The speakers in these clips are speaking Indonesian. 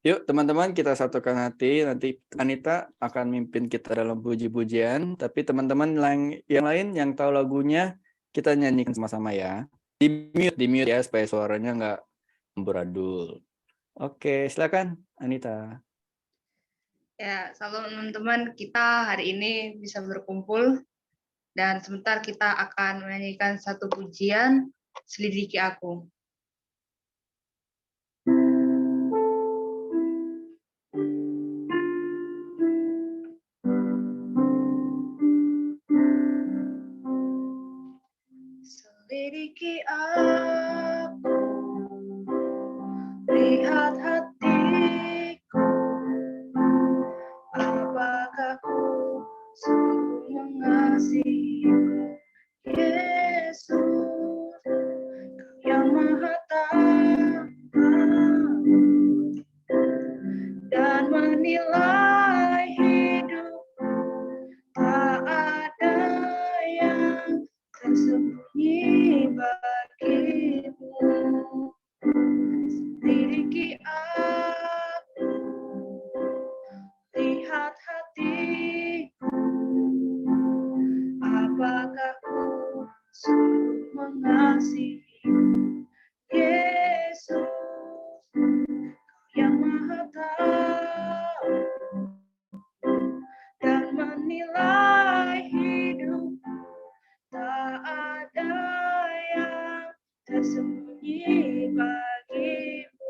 Yuk teman-teman kita satukan hati, nanti Anita akan mimpin kita dalam puji-pujian, tapi teman-teman yang lain yang tahu lagunya, kita nyanyikan sama-sama ya. Di mute ya, supaya suaranya nggak amburadul. Oke, silakan Anita. Ya, salam teman-teman, kita hari ini bisa berkumpul, dan sebentar kita akan menyanyikan satu pujian, Selidiki Aku. Selidiki aku, lihat hatiku, apakah ku sungguh mengasihimu, Yesus, Kau yang Maha Tahu dan menilai hidup, tak ada yang tersembunyi bagimu. Selidiki aku, lihat hatiku, apakah ku sungguh mengasihimu, Yesus, Kau yang Maha Tahu dan menilai hidup, tak ada yang tersembunyi bagimu.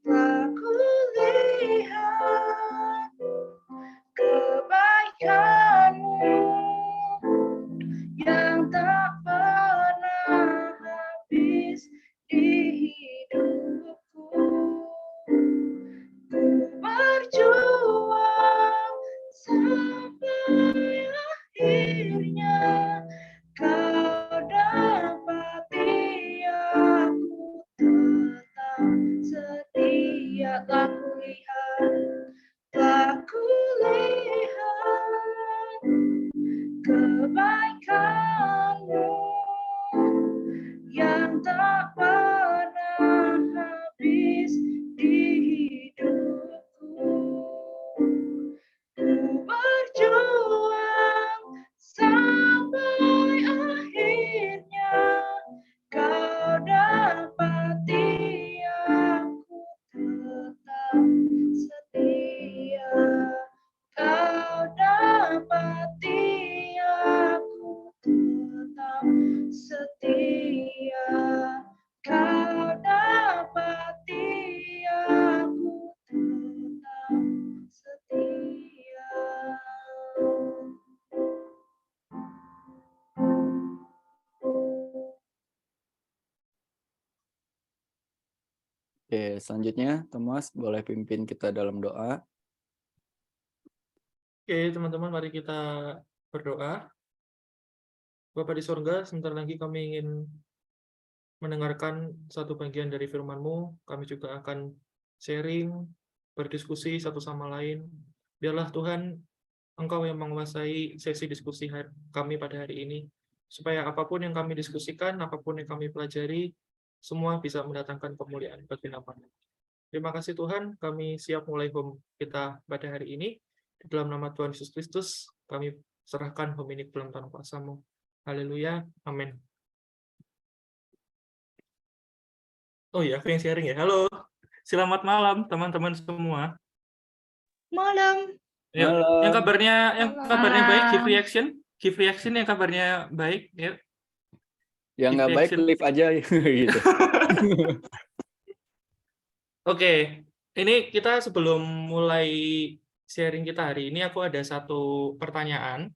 Telah kulihat kebaikanmu yang tak pernah habis di hidupku. Ku berjuang sampai akhirnya, Kau dapati aku tetap setia. Telah kulihat kebaikanmu yang tak pernah habis di hidupku. Ku berjuang sampai akhirnya, Kau dapati aku tetap setia. Kau dapati aku tetap setia. Kau dapati aku tetap setia. Oke, selanjutnya Thomas boleh pimpin kita dalam doa. Oke, teman-teman, mari kita berdoa. Bapa di sorga, sebentar lagi kami ingin mendengarkan satu bagian dari firman-Mu. Kami juga akan sharing, berdiskusi satu sama lain. Biarlah Tuhan, Engkau yang menguasai sesi diskusi kami pada hari ini, supaya apapun yang kami diskusikan, apapun yang kami pelajari, semua bisa mendatangkan kemuliaan bagi nama-Mu. Terima kasih Tuhan, kami siap mulai home kita pada hari ini. Di dalam nama Tuhan Yesus Kristus, kami serahkan home ini ke dalam tangan kuasa-Mu. Haleluya, amin. Oh iya, aku yang sharing ya. Halo, selamat malam teman-teman semua. Malam. Yuk, Malam. yang kabarnya baik, give Malam. reaction. Give reaction yang kabarnya baik, yuk. Yang nggak baik Reaction. leave aja gitu. Oke, ini kita sebelum mulai sharing kita hari ini, aku ada satu pertanyaan.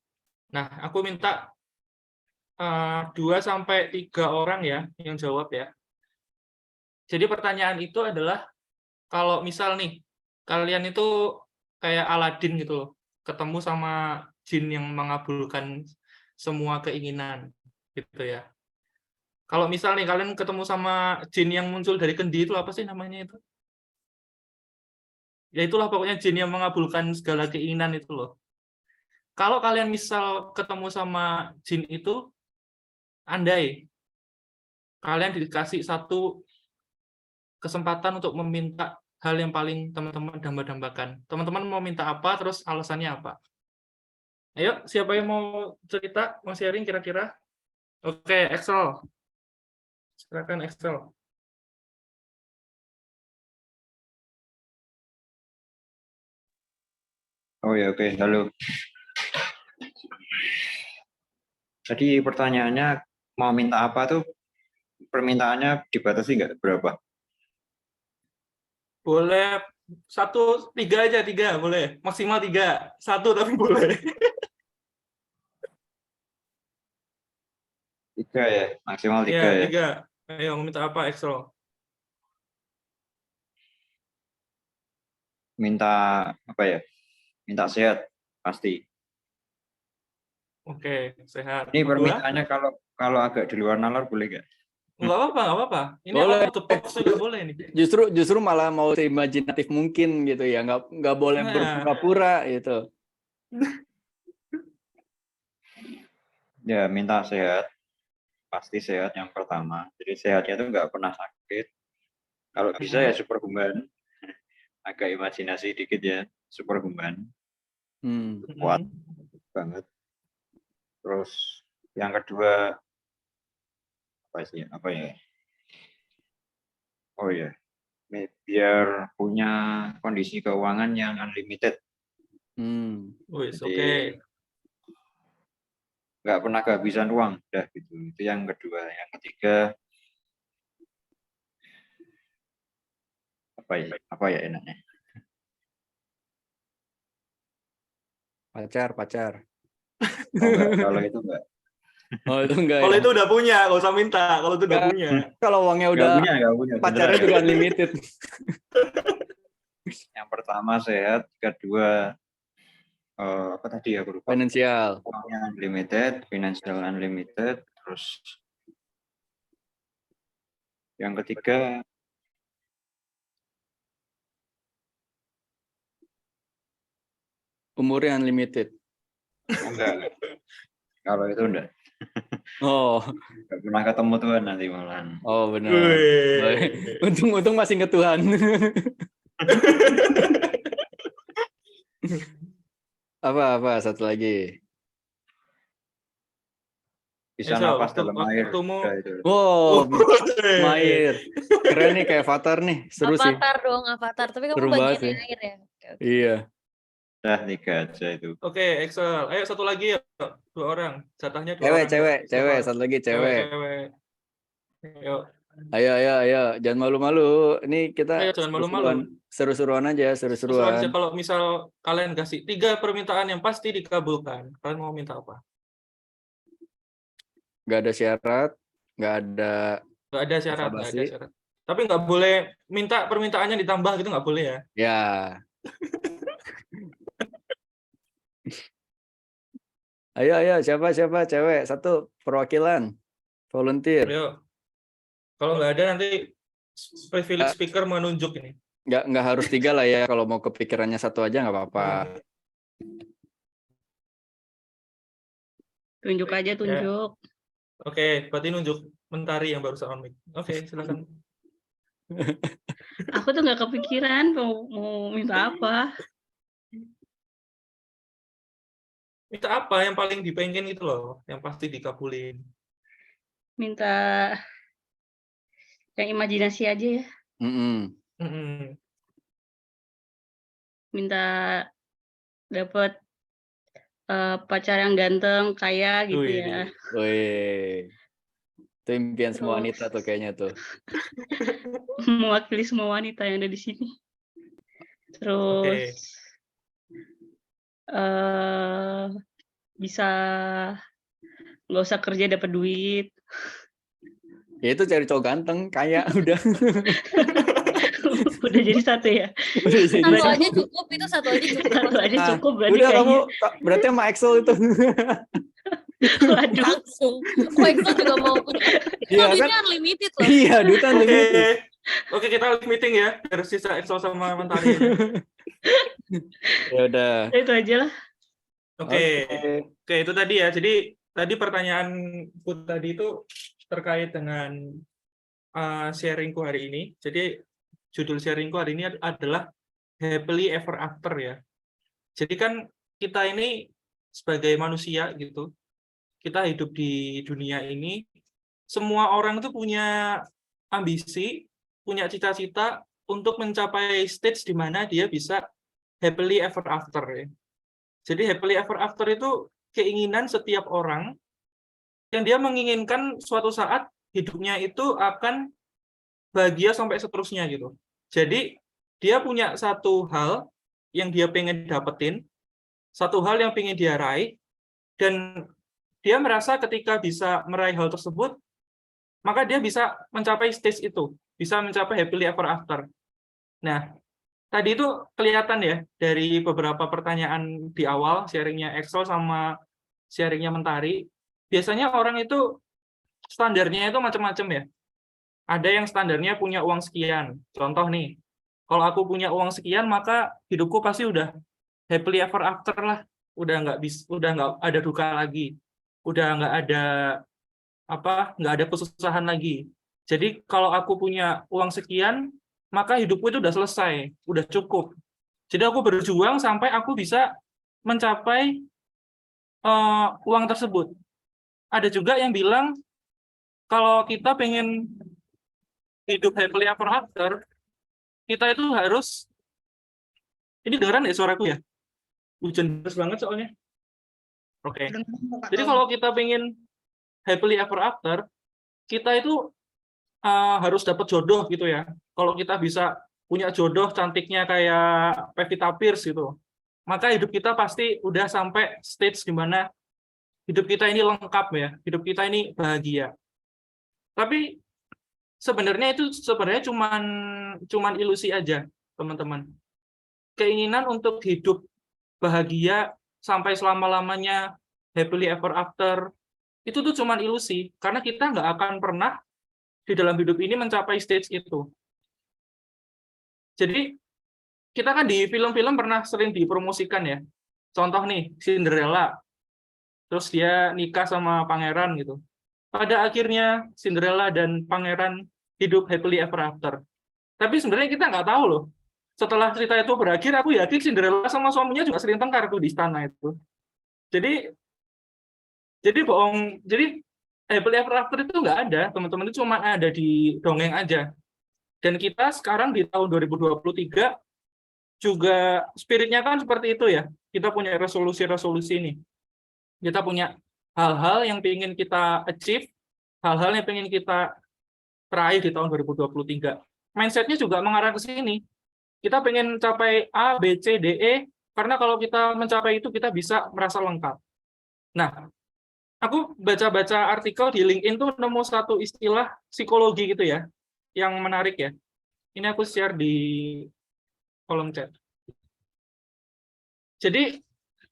Nah, aku minta 2-3 orang ya yang jawab ya. Jadi pertanyaan itu adalah, kalau misal nih, kalian itu kayak Aladin gitu loh, ketemu sama jin yang mengabulkan semua keinginan gitu ya. Kalau misal nih kalian ketemu sama jin yang muncul dari kendi itu apa sih namanya itu? Ya itulah pokoknya jin yang mengabulkan segala keinginan itu loh. Kalau kalian misal ketemu sama jin itu, andai kalian dikasih satu kesempatan untuk meminta hal yang paling teman-teman damba-dambakan. Teman-teman mau minta apa, terus alasannya apa? Ayo, siapa yang mau cerita, mau sharing kira-kira? Oke, Excel. Silakan Excel. Oh ya, oke. Halo. Jadi pertanyaannya mau minta apa tuh? Permintaannya dibatasi nggak berapa? Boleh 1, 3 aja, 3 boleh. Maksimal 3. 1 tapi boleh. 3 ya, maksimal 3 Ya, ya. 3. Ayo, mau minta apa, Excel? Minta apa ya? Minta sehat pasti. Oke, sehat. Ini Nomor 2? permintaannya kalau agak di luar nalar boleh nggak? Nggak apa-apa, nggak apa-apa. Ini Boleh. out of the box juga boleh nih. Justru malah mau seimajinatif mungkin gitu ya, nggak boleh Nah. berpura-pura gitu. Ya, minta sehat. Pasti sehat yang pertama. Jadi sehatnya itu nggak pernah sakit. Kalau bisa ya superhuman. Agak imajinasi dikit ya, superhuman. Kuat banget. Terus yang kedua apa ya? Oh ya, biar punya kondisi keuangan yang unlimited. Wis, Jadi oke. nggak pernah kehabisan uang, udah gitu. Itu yang kedua. Yang ketiga apa ya enaknya? Pacar. Oh, enggak, kalau itu enggak. Oh itu enggak Kalau ya. itu udah punya, nggak usah minta. Kalau itu udah Nggak. punya. Kalau uangnya udah Nggak punya. pacarnya beneran juga nggak punya. unlimited. Yang pertama sehat, kedua apa tadi ya, aku lupa. Finansial. Uangnya unlimited, financial unlimited, terus yang ketiga Umurnya unlimited. enggak. Kalau itu enggak. Oh, Enggak pernah ketemu Tuhan nanti malahan. oh benar. Wih. Untung masih inget Tuhan. Apa satu lagi? Bisa Esau, nafas dalam air. waktumu. Udah itu. Wow, Wih. air. Keren nih kayak Avatar nih, seru sih. Avatar dong, Avatar. Tapi kamu Seru bagian banget sih. air ya. Oke. Iya. Udah 3 aja itu. Oke, Excel. Ayo satu lagi ya. 2 orang. Jatahnya 2 orang. Cewek, Siapa? satu lagi cewek. Cewek. Ayo. Ayo, jangan malu-malu. Ini kita Ayo, jangan malu-malu. Seru-seruan aja, Sesuai aja seru-seruan. kalau misal kalian kasih 3 permintaan yang pasti dikabulkan. Kalian mau minta apa? Nggak ada syarat, nggak ada Nggak ada syarat, nggak ada basa-basi. syarat. Tapi nggak boleh minta permintaannya ditambah gitu, nggak boleh ya. Ya. Ayo, siapa cewek? Satu perwakilan, volunteer. Ayo. Kalau nggak ada nanti privilege speaker menunjuk ini. Nggak harus 3 lah ya. Kalau mau kepikirannya satu aja nggak apa-apa. Tunjuk aja, tunjuk. Oke, berarti nunjuk Mentari yang barusan on mic. Oke, silakan. Aku tuh nggak kepikiran mau minta apa. Minta apa yang paling dipengen itu loh, yang pasti dikabulin. Minta yang imajinasi aja ya. Minta dapat pacar yang ganteng, kaya gitu ya. Wih. Itu impian semua wanita tuh kayaknya tuh. Mewakili semua wanita yang ada di sini. Terus bisa nggak usah kerja dapat duit. Ya itu cari cowok ganteng, kaya udah. Udah jadi satu ya. Satu aja cukup, itu satu aja cukup. Satu aja cukup berarti udah kayaknya. kamu berarti sama Excel itu. Waduh. Langsung. Oh, Excel juga mau punya. Iya Itu kan? duitnya unlimited loh. Iya, duitnya unlimited. Oke, kita live meeting ya. Harus sisa Excel sama Mentari. Ya udah. Itu aja lah. Oke, itu tadi ya. Jadi tadi pertanyaanku tadi itu terkait dengan sharingku hari ini. Jadi judul sharingku hari ini adalah Happily Ever After ya. Jadi kan kita ini sebagai manusia gitu, kita hidup di dunia ini, semua orang itu punya ambisi, punya cita-cita untuk mencapai stage di mana dia bisa happily ever after ya. Jadi happily ever after itu keinginan setiap orang yang dia menginginkan suatu saat hidupnya itu akan bahagia sampai seterusnya gitu. Jadi dia punya satu hal yang dia pengen dapetin, satu hal yang pengen dia raih, dan dia merasa ketika bisa meraih hal tersebut, maka dia bisa mencapai stage itu, bisa mencapai happily ever after. Nah, tadi itu kelihatan ya dari beberapa pertanyaan di awal, sharingnya Excel sama sharingnya Mentari, biasanya orang itu standarnya itu macam-macam ya. Ada yang standarnya punya uang sekian. Contoh nih, kalau aku punya uang sekian, maka hidupku pasti udah happily ever after lah. Udah nggak ada duka lagi. Udah nggak ada kesusahan lagi. Jadi kalau aku punya uang sekian, maka hidupku itu udah selesai, udah cukup. Jadi aku berjuang sampai aku bisa mencapai uang tersebut. Ada juga yang bilang kalau kita pengen hidup happily ever after, kita itu harus, ini dengeran ya suaraku ya? Hujan deras banget soalnya. Oke. Jadi kalau kita pengen happily ever after, kita itu harus dapat jodoh gitu ya. Kalau kita bisa punya jodoh cantiknya kayak Pevita Pierce gitu, maka hidup kita pasti udah sampai stage di mana hidup kita ini lengkap ya, hidup kita ini bahagia. Tapi sebenarnya itu cuman ilusi aja, teman-teman. Keinginan untuk hidup bahagia sampai selama-lamanya, happily ever after, itu tuh cuman ilusi, karena kita nggak akan pernah di dalam hidup ini mencapai stage itu. Jadi, kita kan di film-film pernah sering dipromosikan ya. Contoh nih, Cinderella. Terus dia nikah sama pangeran gitu. Pada akhirnya, Cinderella dan pangeran hidup happily ever after. Tapi sebenarnya kita nggak tahu loh. Setelah cerita itu berakhir, aku yakin Cinderella sama suaminya juga sering tengkar tuh di istana itu. Jadi bohong. Jadi happily ever after itu nggak ada, teman-teman, itu cuma ada di dongeng aja. Dan kita sekarang di tahun 2023 juga spiritnya kan seperti itu ya. Kita punya resolusi-resolusi ini. Kita punya hal-hal yang ingin kita achieve, hal-hal yang ingin kita raih di tahun 2023. Mindset-nya juga mengarah ke sini. Kita pengen capai A, B, C, D, E, karena kalau kita mencapai itu kita bisa merasa lengkap. Nah, aku baca-baca artikel di LinkedIn tuh nemu satu istilah psikologi gitu ya, yang menarik ya. Ini aku share di kolom chat. Jadi,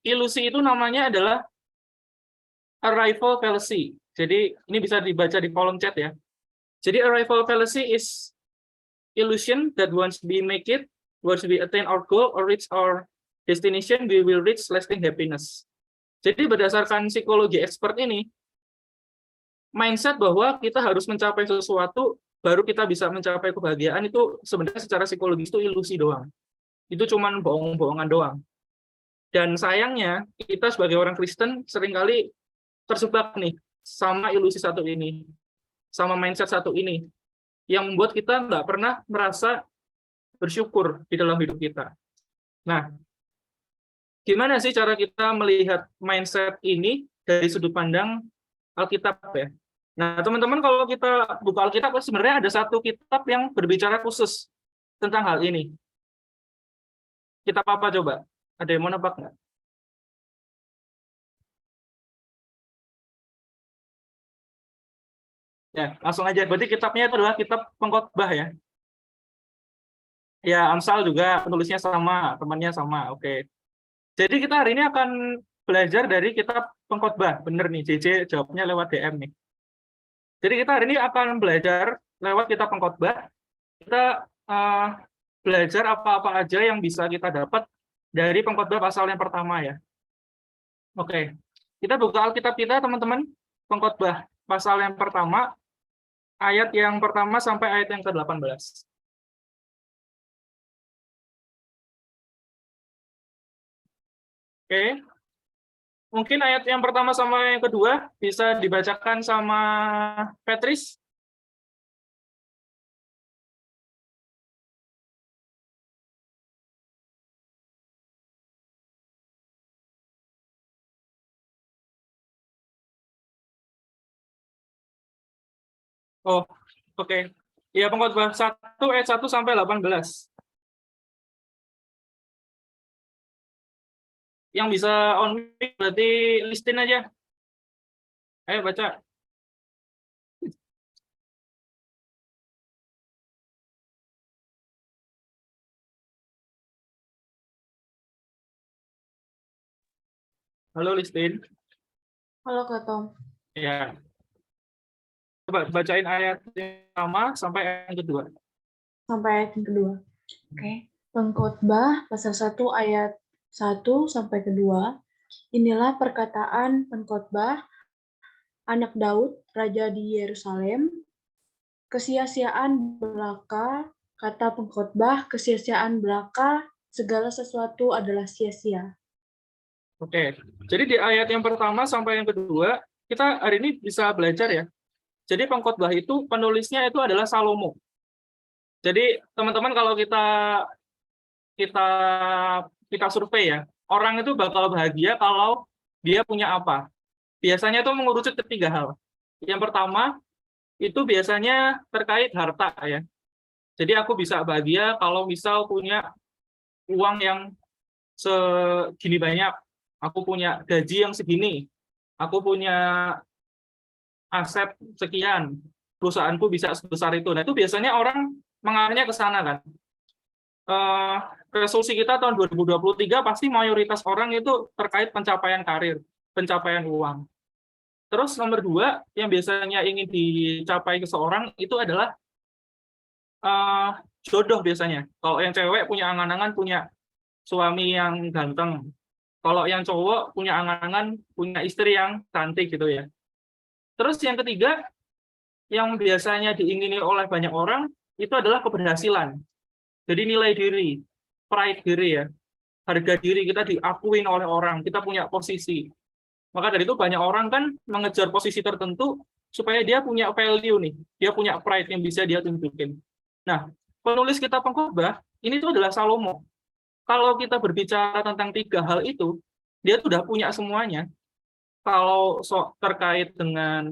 ilusi itu namanya adalah arrival fallacy. Jadi, ini bisa dibaca di kolom chat ya. Jadi, arrival fallacy is illusion that once we make it, once we attain our goal or reach our destination, we will reach lasting happiness. Jadi berdasarkan psikologi expert ini, mindset bahwa kita harus mencapai sesuatu, baru kita bisa mencapai kebahagiaan, itu sebenarnya secara psikologis itu ilusi doang. Itu cuma bohong-bohongan doang. Dan sayangnya, kita sebagai orang Kristen seringkali terjebak nih sama ilusi satu ini, sama mindset satu ini, yang membuat kita nggak pernah merasa bersyukur di dalam hidup kita. Nah, gimana sih cara kita melihat mindset ini dari sudut pandang Alkitab ya? Nah, teman-teman, kalau kita buka Alkitab, sebenarnya ada satu kitab yang berbicara khusus tentang hal ini. Kitab apa coba? Ada yang mau nebak nggak? Ya, langsung aja. Berarti kitabnya itu adalah kitab Pengkhotbah ya. Ya, Amsal juga penulisnya sama, temannya sama. Oke. Jadi kita hari ini akan belajar dari kitab Pengkhotbah. Bener nih, JJ jawabnya lewat DM nih. Jadi kita hari ini akan belajar lewat kitab Pengkhotbah. Kita belajar apa-apa aja yang bisa kita dapat dari Pengkhotbah pasal yang pertama ya. Oke. Kita buka Alkitab kita, teman-teman. Pengkhotbah pasal yang pertama, ayat yang pertama sampai ayat yang ke-18. Oke. Mungkin ayat yang pertama sama yang kedua bisa dibacakan sama Petris. Oh, oke. Ya, Pengkhotbah 1 ayat 1 sampai 18. Yang bisa on mic berarti listin aja. Ayo baca. Halo listin. Halo Kak Tom, Ya. Coba bacain ayat yang pertama sampai ayat yang kedua. sampai ayat yang kedua. Oke. Pengkhotbah pasal 1 ayat 1 sampai kedua. Inilah perkataan pengkhotbah anak Daud, raja di Yerusalem. Kesia-siaan belaka, kata pengkhotbah, kesia-siaan belaka, segala sesuatu adalah sia-sia. Oke. Jadi di ayat yang pertama sampai yang kedua, kita hari ini bisa belajar ya. Jadi pengkhotbah itu penulisnya itu adalah Salomo. Jadi teman-teman kalau kita survei ya, orang itu bakal bahagia kalau dia punya apa. Biasanya itu mengerucut ke 3 hal. Yang pertama itu biasanya terkait harta ya. Jadi aku bisa bahagia kalau misal punya uang yang segini banyak, aku punya gaji yang segini, aku punya aset sekian, perusahaanku bisa sebesar itu. Nah, itu biasanya orang mengarahnya ke sana kan. Resolusi kita tahun 2023 pasti mayoritas orang itu terkait pencapaian karir, pencapaian uang. Terus nomor 2 yang biasanya ingin dicapai seseorang itu adalah jodoh biasanya. Kalau yang cewek punya angan-angan punya suami yang ganteng. Kalau yang cowok punya angan-angan punya istri yang cantik gitu ya. Terus yang ketiga, yang biasanya diingini oleh banyak orang, itu adalah keberhasilan. Jadi nilai diri, pride diri ya, harga diri kita diakuin oleh orang, kita punya posisi. Maka dari itu banyak orang kan mengejar posisi tertentu, supaya dia punya value nih, dia punya pride yang bisa dia tunjukin. Nah, penulis kitab Pengkhotbah, ini tuh adalah Salomo. Kalau kita berbicara tentang 3 hal itu, dia sudah punya semuanya. Kalau terkait dengan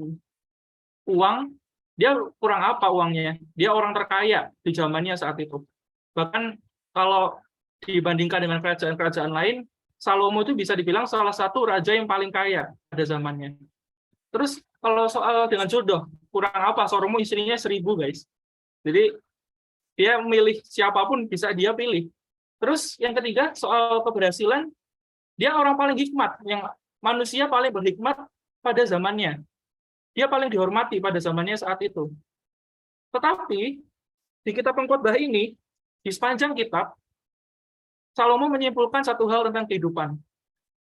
uang, dia kurang apa uangnya? Dia orang terkaya di zamannya saat itu. Bahkan kalau dibandingkan dengan kerajaan-kerajaan lain, Salomo itu bisa dibilang salah satu raja yang paling kaya pada zamannya. Terus kalau soal dengan jodoh, kurang apa? Salomo istrinya 1000 guys. Jadi dia milih siapapun bisa dia pilih. Terus yang ketiga soal keberhasilan, dia orang paling hikmat, yang manusia paling berhikmat pada zamannya. Dia paling dihormati pada zamannya saat itu. Tetapi di kitab Pengkhotbah ini, di sepanjang kitab, Salomo menyimpulkan satu hal tentang kehidupan.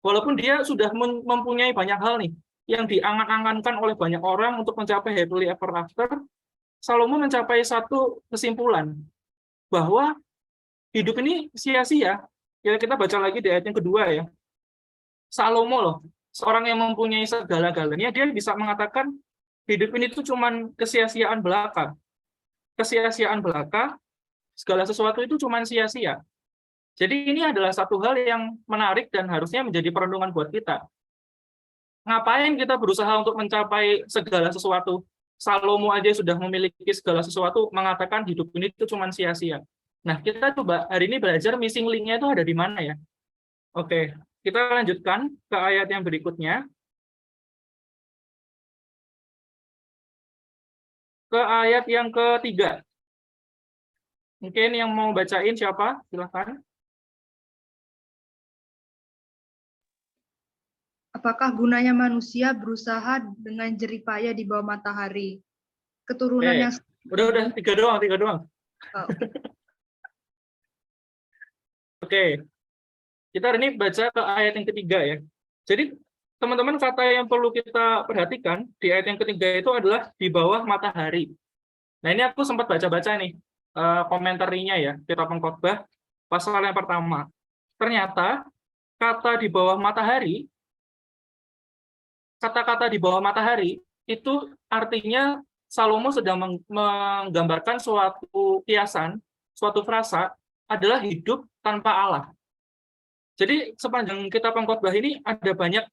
Walaupun dia sudah mempunyai banyak hal nih, yang diangan-angankan oleh banyak orang untuk mencapai happily ever after, Salomo mencapai satu kesimpulan, bahwa hidup ini sia-sia. Ya, kita baca lagi di ayat yang kedua ya. Salomo loh, seorang yang mempunyai segala-galanya, dia bisa mengatakan hidup ini tuh cuman kesia-siaan belaka. Kesia-siaan belaka, segala sesuatu itu cuman sia-sia. Jadi ini adalah satu hal yang menarik dan harusnya menjadi perenungan buat kita. Ngapain kita berusaha untuk mencapai segala sesuatu? Salomo aja sudah memiliki segala sesuatu, mengatakan hidup ini itu cuman sia-sia. Nah, kita coba hari ini belajar missing link-nya itu ada di mana ya. Oke. Kita lanjutkan ke ayat yang berikutnya. Ke ayat yang ketiga. Mungkin yang mau bacain siapa? Silakan. Apakah gunanya manusia berusaha dengan jeripaya di bawah matahari? Keturunan yang Udah 3 doang. Oh. Oke. Kita hari ini baca ke ayat yang ketiga ya. Jadi teman-teman, kata yang perlu kita perhatikan di ayat yang ketiga itu adalah di bawah matahari. Nah, ini aku sempat baca-baca nih komentarnya ya, kitab Pengkhotbah pasal yang pertama. Ternyata kata di bawah matahari, kata-kata di bawah matahari itu artinya Salomo sedang menggambarkan suatu kiasan, suatu frasa adalah hidup tanpa Allah. Jadi sepanjang kitab Pengkhotbah ini ada banyak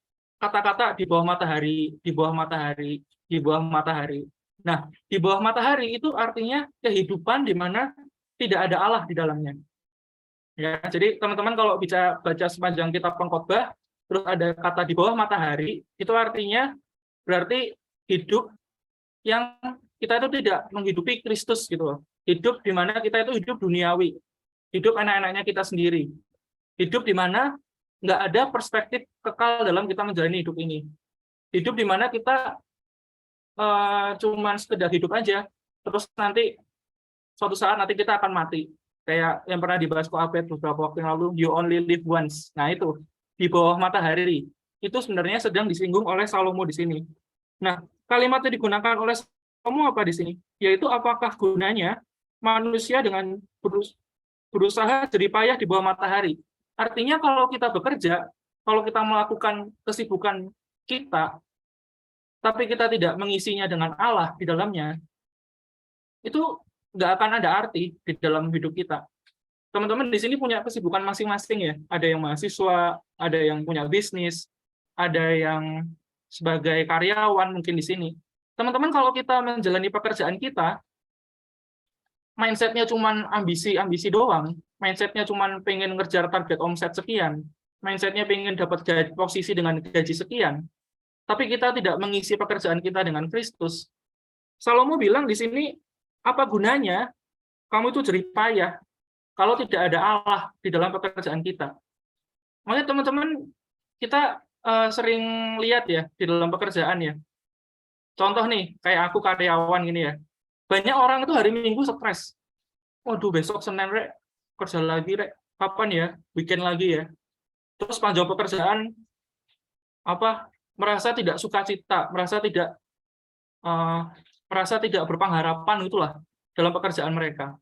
kata-kata di bawah matahari, di bawah matahari, di bawah matahari. Nah, di bawah matahari itu artinya kehidupan di mana tidak ada Allah di dalamnya. Ya, jadi teman-teman kalau bisa baca sepanjang kitab Pengkhotbah, terus ada kata di bawah matahari, itu artinya berarti hidup yang kita itu tidak menghidupi Kristus gitu loh. Hidup di mana kita itu hidup duniawi, hidup anak-anaknya kita sendiri. Hidup di mana nggak ada perspektif kekal dalam kita menjalani hidup ini. Hidup di mana kita cuman sekedar hidup aja, terus nanti suatu saat nanti kita akan mati. Kayak yang pernah dibahas Ko Abed beberapa waktu yang lalu, you only live once. Nah itu, di bawah matahari. Itu sebenarnya sedang disinggung oleh Salomo di sini. Nah, kalimat yang digunakan oleh Salomo apa di sini? Yaitu apakah gunanya manusia dengan berusaha jeripayah di bawah matahari. Artinya kalau kita bekerja, kalau kita melakukan kesibukan kita, tapi kita tidak mengisinya dengan Allah di dalamnya, itu nggak akan ada arti di dalam hidup kita. Teman-teman di sini punya kesibukan masing-masing ya. Ada yang mahasiswa, ada yang punya bisnis, ada yang sebagai karyawan mungkin di sini. Teman-teman kalau kita menjalani pekerjaan kita, mindset-nya cuma ambisi doang, mindset-nya cuma pengen ngejar target omset sekian, mindset-nya pengen dapat posisi dengan gaji sekian, tapi kita tidak mengisi pekerjaan kita dengan Kristus. Salomo bilang di sini, apa gunanya kamu itu jeripayah kalau tidak ada Allah di dalam pekerjaan kita? Makanya teman-teman, kita sering lihat ya di dalam pekerjaan ya. Contoh nih, kayak aku karyawan gini ya. Banyak orang itu hari Minggu stres. Waduh, besok Senin rek, kerja lagi rek. Kapan ya? Weekend lagi ya. Terus panjang pekerjaan merasa tidak sukacita, merasa tidak berpengharapan itulah dalam pekerjaan mereka.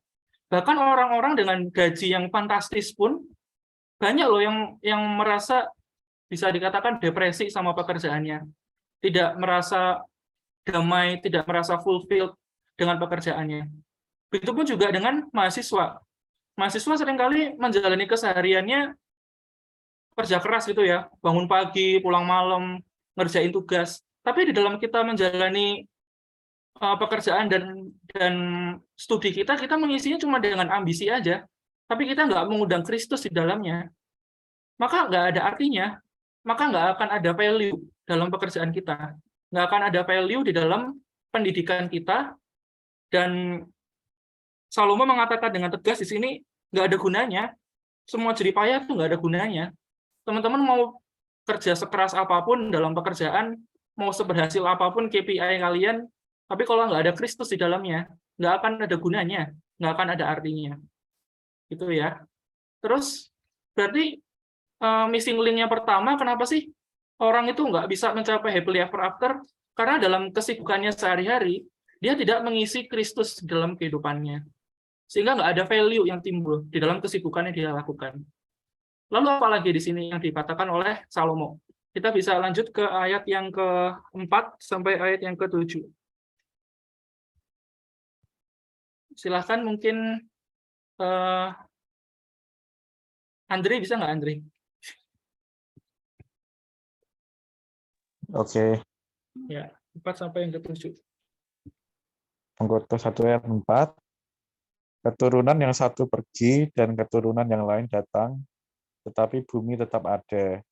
Bahkan orang-orang dengan gaji yang fantastis pun banyak loh yang merasa bisa dikatakan depresi sama pekerjaannya. Tidak merasa damai, tidak merasa fulfilled dengan pekerjaannya. Begitupun juga dengan mahasiswa. Mahasiswa seringkali menjalani kesehariannya kerja keras gitu ya, bangun pagi, pulang malam, ngerjain tugas. Tapi di dalam kita menjalani pekerjaan dan studi kita mengisinya cuma dengan ambisi aja. Tapi kita nggak mengundang Kristus di dalamnya. Maka nggak ada artinya. Maka nggak akan ada value dalam pekerjaan kita. Nggak akan ada value di dalam pendidikan kita. Dan Salomo mengatakan dengan tegas di sini, nggak ada gunanya. Semua jeripayah itu nggak ada gunanya. Teman-teman mau kerja sekeras apapun dalam pekerjaan, mau seberhasil apapun KPI kalian, tapi kalau nggak ada Kristus di dalamnya, nggak akan ada gunanya, nggak akan ada artinya. Gitu ya. Terus, berarti missing link-nya pertama, kenapa sih orang itu nggak bisa mencapai happily ever after? Karena dalam kesibukannya sehari-hari, dia tidak mengisi Kristus dalam kehidupannya. Sehingga nggak ada value yang timbul di dalam kesibukan yang dia lakukan. Lalu apalagi di sini yang dikatakan oleh Salomo? Kita bisa lanjut ke ayat yang ke-4 sampai ayat yang ke-7. Silahkan mungkin Andre, bisa nggak Andre? Oke. Ya, 4 sampai yang ke-7. Pengkhotbah 1 ayat 4. Keturunan yang satu pergi dan keturunan yang lain datang, tetapi bumi tetap ada.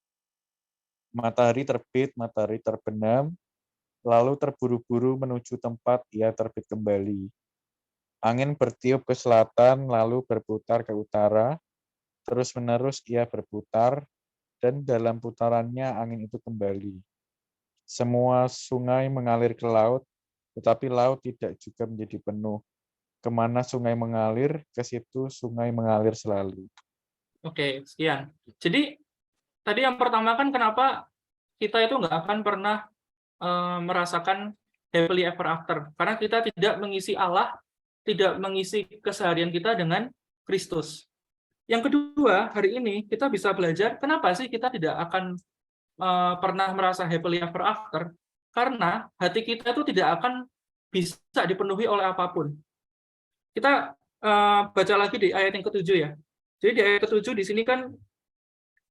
Matahari terbit, matahari terbenam, lalu terburu-buru menuju tempat ia terbit kembali. Angin bertiup ke selatan, lalu berputar ke utara, terus-menerus ia berputar, dan dalam putarannya angin itu kembali. Semua sungai mengalir ke laut, tetapi laut tidak juga menjadi penuh. Kemana sungai mengalir, ke situ sungai mengalir selalu. Oke, sekian. Jadi, tadi yang pertama kan kenapa kita itu nggak akan pernah merasakan happily ever after. Karena kita tidak mengisi Allah, tidak mengisi keseharian kita dengan Kristus. Yang kedua, hari ini kita bisa belajar kenapa sih kita tidak akan pernah merasa happily ever after, karena hati kita itu tidak akan bisa dipenuhi oleh apapun. Kita baca lagi di ayat yang ke-7 ya. Jadi di ayat ke-7 di sini kan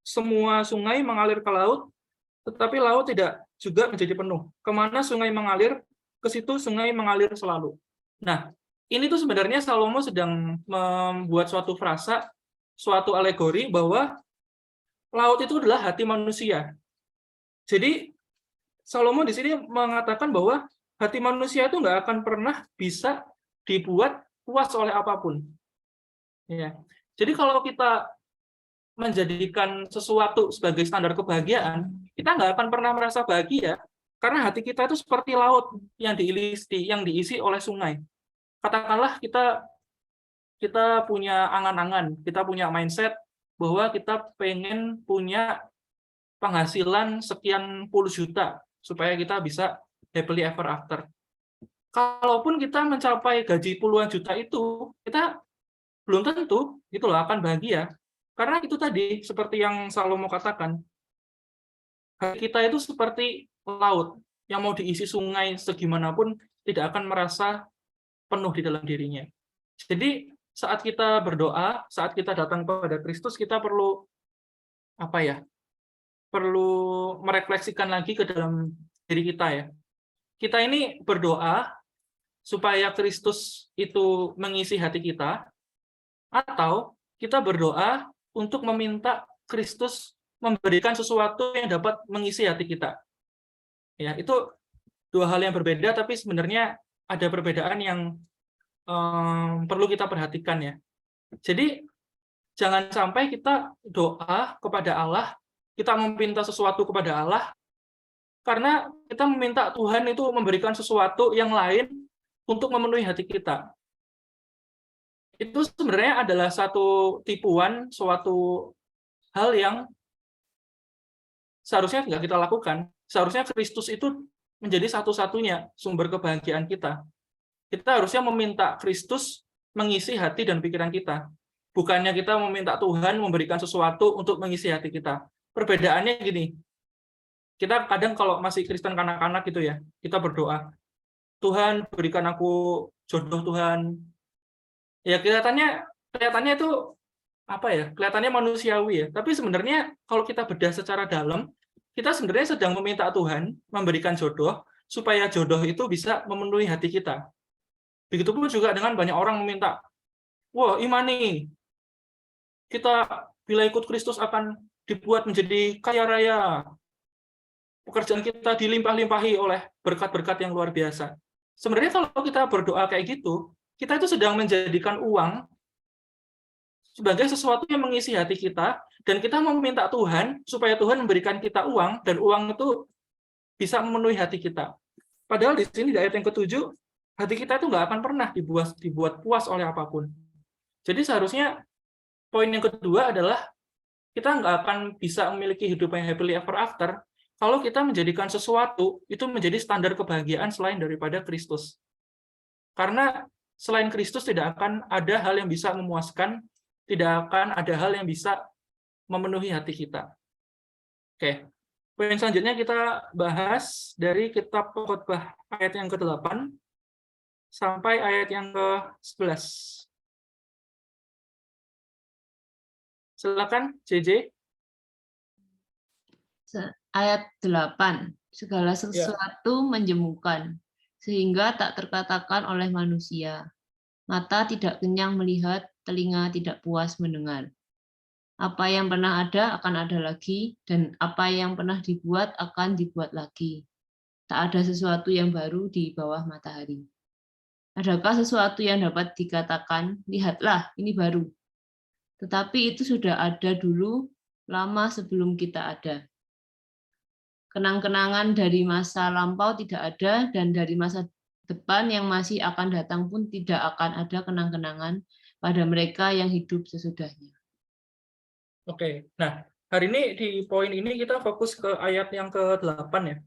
semua sungai mengalir ke laut, tetapi laut tidak juga menjadi penuh. Kemana sungai mengalir, ke situ sungai mengalir selalu. Nah, ini tuh sebenarnya Salomo sedang membuat suatu frasa, suatu alegori bahwa laut itu adalah hati manusia. Jadi Salomo di sini mengatakan bahwa hati manusia itu nggak akan pernah bisa dibuat puas oleh apapun. Ya. Jadi kalau kita menjadikan sesuatu sebagai standar kebahagiaan, kita nggak akan pernah merasa bahagia karena hati kita itu seperti laut yang diisi oleh sungai. Katakanlah kita punya angan-angan, kita punya mindset bahwa kita pengen punya penghasilan sekian puluh juta supaya kita bisa happily ever after. Kalaupun kita mencapai gaji puluhan juta itu, kita belum tentu itulah akan bahagia. Karena itu tadi, seperti yang Salomo katakan, hati kita itu seperti laut yang mau diisi sungai segimanapun tidak akan merasa penuh di dalam dirinya. Jadi saat kita berdoa, saat kita datang kepada Kristus, kita perlu perlu merefleksikan lagi ke dalam diri kita ya. Kita ini berdoa supaya Kristus itu mengisi hati kita, atau kita berdoa untuk meminta Kristus memberikan sesuatu yang dapat mengisi hati kita. Ya, itu dua hal yang berbeda, tapi sebenarnya ada perbedaan yang perlu kita perhatikan ya. Jadi jangan sampai kita doa kepada Allah, kita meminta sesuatu kepada Allah, karena kita meminta Tuhan itu memberikan sesuatu yang lain untuk memenuhi hati kita. Itu sebenarnya adalah satu tipuan, suatu hal yang seharusnya tidak kita lakukan. Seharusnya Kristus itu menjadi satu-satunya sumber kebahagiaan kita. Kita harusnya meminta Kristus mengisi hati dan pikiran kita. Bukannya kita meminta Tuhan memberikan sesuatu untuk mengisi hati kita. Perbedaannya gini, kita kadang kalau masih Kristen kanak-kanak gitu ya, kita berdoa, Tuhan berikan aku jodoh Tuhan. Ya kelihatannya itu kelihatannya manusiawi ya. Tapi sebenarnya kalau kita bedah secara dalam, kita sebenarnya sedang meminta Tuhan memberikan jodoh supaya jodoh itu bisa memenuhi hati kita. Begitupun juga dengan banyak orang meminta, wah imani, kita bila ikut Kristus akan dibuat menjadi kaya raya. Pekerjaan kita dilimpah-limpahi oleh berkat-berkat yang luar biasa. Sebenarnya kalau kita berdoa kayak gitu, kita itu sedang menjadikan uang sebagai sesuatu yang mengisi hati kita, dan kita meminta Tuhan supaya Tuhan memberikan kita uang, dan uang itu bisa memenuhi hati kita. Padahal di sini di ayat yang ke-7, hati kita itu nggak akan pernah dibuat puas oleh apapun. Jadi seharusnya poin yang kedua adalah kita nggak akan bisa memiliki hidup yang happily ever after kalau kita menjadikan sesuatu itu menjadi standar kebahagiaan selain daripada Kristus. Karena selain Kristus tidak akan ada hal yang bisa memuaskan, tidak akan ada hal yang bisa memenuhi hati kita. Oke, poin selanjutnya kita bahas dari kitab Khotbah ayat yang ke-8 sampai ayat yang ke-11. Silakan, JJ. Ayat 8. Segala sesuatu menjemukan, sehingga tak terkatakan oleh manusia. Mata tidak kenyang melihat, telinga tidak puas mendengar. Apa yang pernah ada akan ada lagi, dan apa yang pernah dibuat akan dibuat lagi. Tak ada sesuatu yang baru di bawah matahari. Adakah sesuatu yang dapat dikatakan, lihatlah, ini baru. Tetapi itu sudah ada dulu, lama sebelum kita ada. Kenang-kenangan dari masa lampau tidak ada, dan dari masa depan yang masih akan datang pun tidak akan ada kenang-kenangan pada mereka yang hidup sesudahnya. Oke, nah hari ini di poin ini kita fokus ke ayat yang ke-8 ya.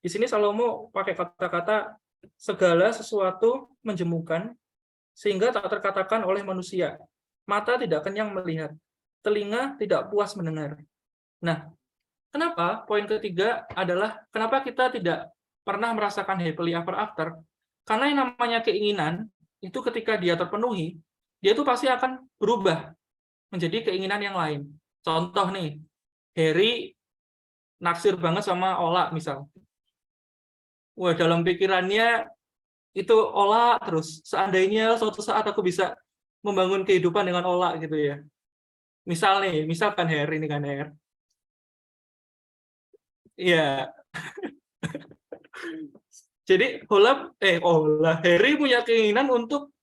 Di sini Salomo pakai kata-kata segala sesuatu menjemukan sehingga tak terkatakan oleh manusia. mata tidak kenyang melihat, telinga tidak puas mendengar. Nah, kenapa? Poin ketiga adalah kenapa kita tidak pernah merasakan happily ever after? Karena yang namanya keinginan, itu ketika dia terpenuhi, dia itu pasti akan berubah menjadi keinginan yang lain. Contoh nih, Harry naksir banget sama Ola misal. Wah, dalam pikirannya itu Ola terus. Seandainya suatu saat aku bisa membangun kehidupan dengan Ola gitu ya. Misalkan Harry ini kan Harry. Iya. Jadi Harry punya keinginan untuk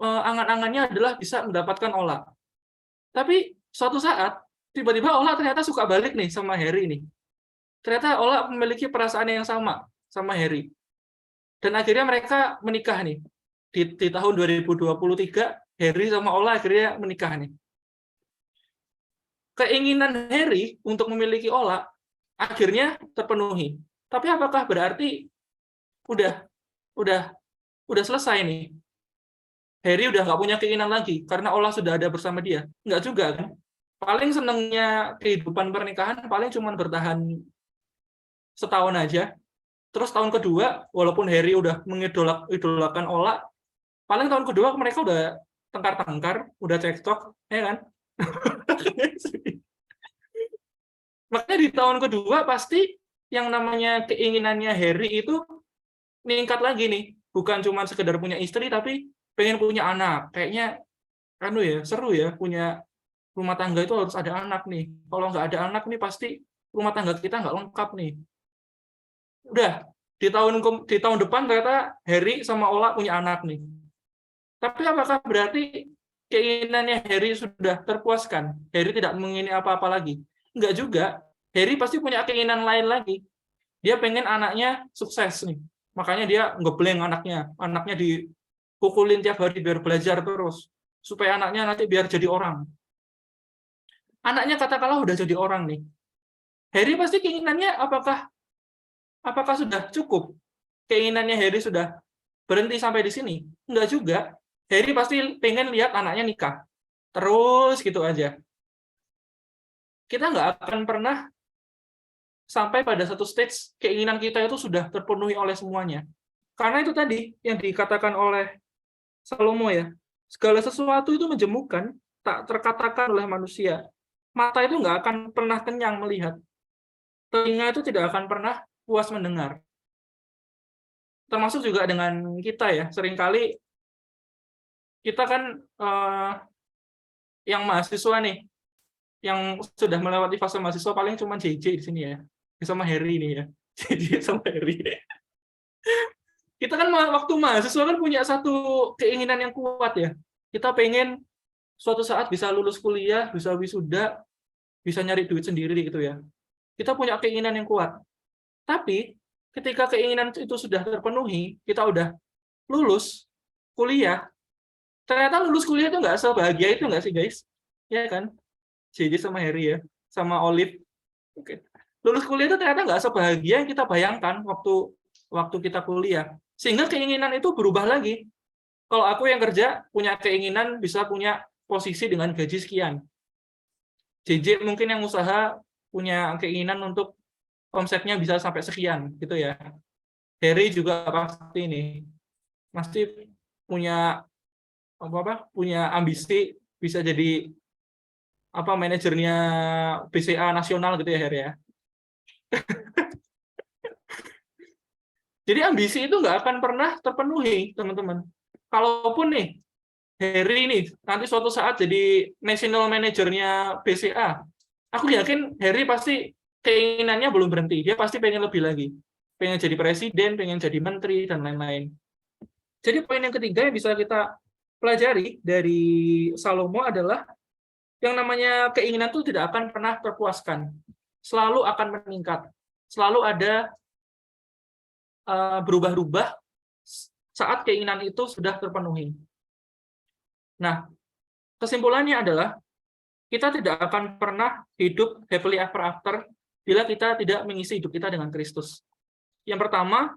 angan-angannya adalah bisa mendapatkan Ola. Tapi suatu saat tiba-tiba Ola ternyata suka balik nih sama Harry nih. Ternyata Ola memiliki perasaan yang sama Harry. Dan akhirnya mereka menikah nih. Di tahun 2023 Harry sama Ola akhirnya menikah nih. Keinginan Harry untuk memiliki Ola akhirnya terpenuhi. Tapi apakah berarti udah selesai nih? Harry udah nggak punya keinginan lagi karena Ola sudah ada bersama dia? Nggak juga kan? Paling senengnya kehidupan pernikahan paling cuma bertahan setahun aja. Terus tahun kedua, walaupun Harry udah mengidolakan Ola, paling tahun kedua mereka udah tengkar-tengkar, udah cekcok, ya kan? Makanya di tahun kedua pasti yang namanya keinginannya Harry itu meningkat lagi nih. Bukan cuma sekedar punya istri, tapi pengen punya anak. Kayaknya seru ya, punya rumah tangga itu harus ada anak nih. Kalau nggak ada anak nih pasti rumah tangga kita nggak lengkap nih. Udah, di tahun depan ternyata Harry sama Ola punya anak nih. Tapi apakah berarti keinginannya Harry sudah terpuaskan? Harry tidak mengingini apa-apa lagi? Enggak juga. Harry pasti punya keinginan lain lagi. Dia pengen anaknya sukses nih. Makanya dia ngebleng anaknya. Anaknya dipukulin tiap hari biar belajar terus. Supaya anaknya nanti biar jadi orang. Anaknya katakanlah udah jadi orang nih. Harry pasti keinginannya apakah sudah cukup? Keinginannya Harry sudah berhenti sampai di sini? Enggak juga. Harry pasti pengen lihat anaknya nikah. Terus gitu aja. Kita nggak akan pernah sampai pada satu stage keinginan kita itu sudah terpenuhi oleh semuanya. Karena itu tadi yang dikatakan oleh Salomo ya. Segala sesuatu itu menjemukan, tak terkatakan oleh manusia. Mata itu nggak akan pernah kenyang melihat. Telinga itu tidak akan pernah puas mendengar. Termasuk juga dengan kita ya, seringkali kita kan yang mahasiswa nih, yang sudah melewati fase mahasiswa paling cuma JJ di sini ya, sama Harry nih ya, JJ sama Harry. Kita kan waktu mahasiswa kan punya satu keinginan yang kuat ya, kita pengen suatu saat bisa lulus kuliah, bisa wisuda, bisa nyari duit sendiri gitu ya. Kita punya keinginan yang kuat. Tapi ketika keinginan itu sudah terpenuhi, kita udah lulus kuliah, ternyata lulus kuliah itu nggak sebahagia itu nggak sih guys? Ya kan? JJ sama Harry ya, sama Olive. Oke. Lulus kuliah itu ternyata nggak sebahagia yang kita bayangkan waktu kita kuliah. Sehingga keinginan itu berubah lagi. Kalau aku yang kerja punya keinginan bisa punya posisi dengan gaji sekian. JJ mungkin yang usaha punya keinginan untuk omsetnya bisa sampai sekian gitu ya. Harry juga pasti punya punya ambisi bisa jadi manajernya BCA nasional gitu ya Harry ya. Jadi ambisi itu nggak akan pernah terpenuhi teman-teman. Kalaupun nih Harry ini nanti suatu saat jadi national manajernya BCA, aku yakin Harry pasti keinginannya belum berhenti. Dia pasti pengen lebih lagi. Pengen jadi presiden, pengen jadi menteri, dan lain-lain. Jadi poin yang ketiga yang bisa kita pelajari dari Salomo adalah yang namanya keinginan itu tidak akan pernah terpuaskan. Selalu akan meningkat. Selalu ada berubah-ubah saat keinginan itu sudah terpenuhi. Nah, kesimpulannya adalah kita tidak akan pernah hidup happily ever after bila kita tidak mengisi hidup kita dengan Kristus. Yang pertama,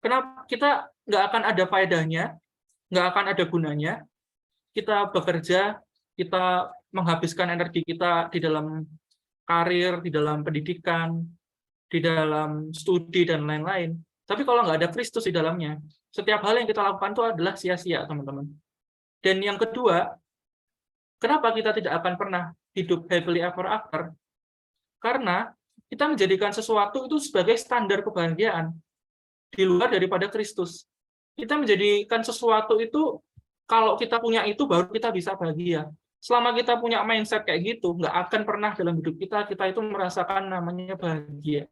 kenapa kita nggak akan ada faedahnya, nggak akan ada gunanya, kita bekerja, kita menghabiskan energi kita di dalam karir, di dalam pendidikan, di dalam studi, dan lain-lain. Tapi kalau nggak ada Kristus di dalamnya, setiap hal yang kita lakukan itu adalah sia-sia, teman-teman. Dan yang kedua, kenapa kita tidak akan pernah hidup happily ever after? Karena kita menjadikan sesuatu itu sebagai standar kebahagiaan di luar daripada Kristus. Kita menjadikan sesuatu itu, kalau kita punya itu baru kita bisa bahagia. Selama kita punya mindset kayak gitu, nggak akan pernah dalam hidup kita itu merasakan namanya bahagia.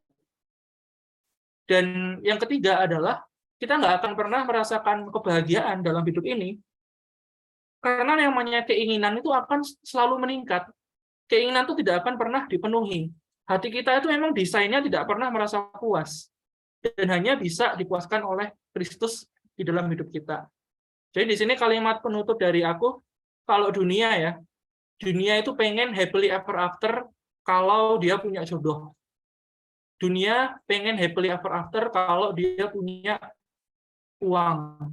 Dan yang ketiga adalah, kita nggak akan pernah merasakan kebahagiaan dalam hidup ini, karena yang namanya keinginan itu akan selalu meningkat. Keinginan itu tidak akan pernah dipenuhi. Hati kita itu memang desainnya tidak pernah merasa puas, dan hanya bisa dipuaskan oleh Kristus di dalam hidup kita. Jadi di sini kalimat penutup dari aku, kalau dunia itu pengen happily ever after kalau dia punya jodoh. Dunia pengen happily ever after kalau dia punya uang.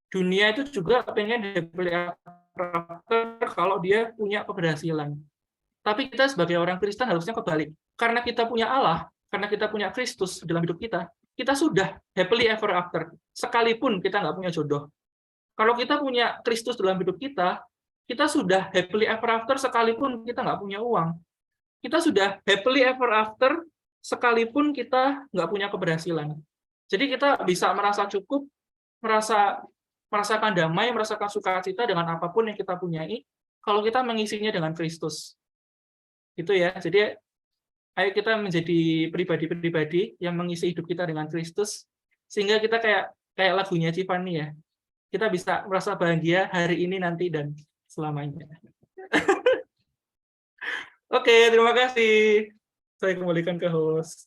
Dunia itu juga pengen happily ever after kalau dia punya keberhasilan. Tapi kita sebagai orang Kristen harusnya kebalik. Karena kita punya Allah, karena kita punya Kristus dalam hidup kita sudah happily ever after, sekalipun kita nggak punya jodoh. Kalau kita punya Kristus dalam hidup kita sudah happily ever after sekalipun kita nggak punya uang. Kita sudah happily ever after sekalipun kita nggak punya keberhasilan. Jadi kita bisa merasa cukup, merasakan damai, merasakan sukacita dengan apapun yang kita punyai, kalau kita mengisinya dengan Kristus. Itu ya. Jadi ayo kita menjadi pribadi-pribadi yang mengisi hidup kita dengan Kristus, sehingga kita kayak lagunya Cipani ya. Kita bisa merasa bahagia hari ini, nanti, dan selamanya. Oke, terima kasih. Saya kembalikan ke host.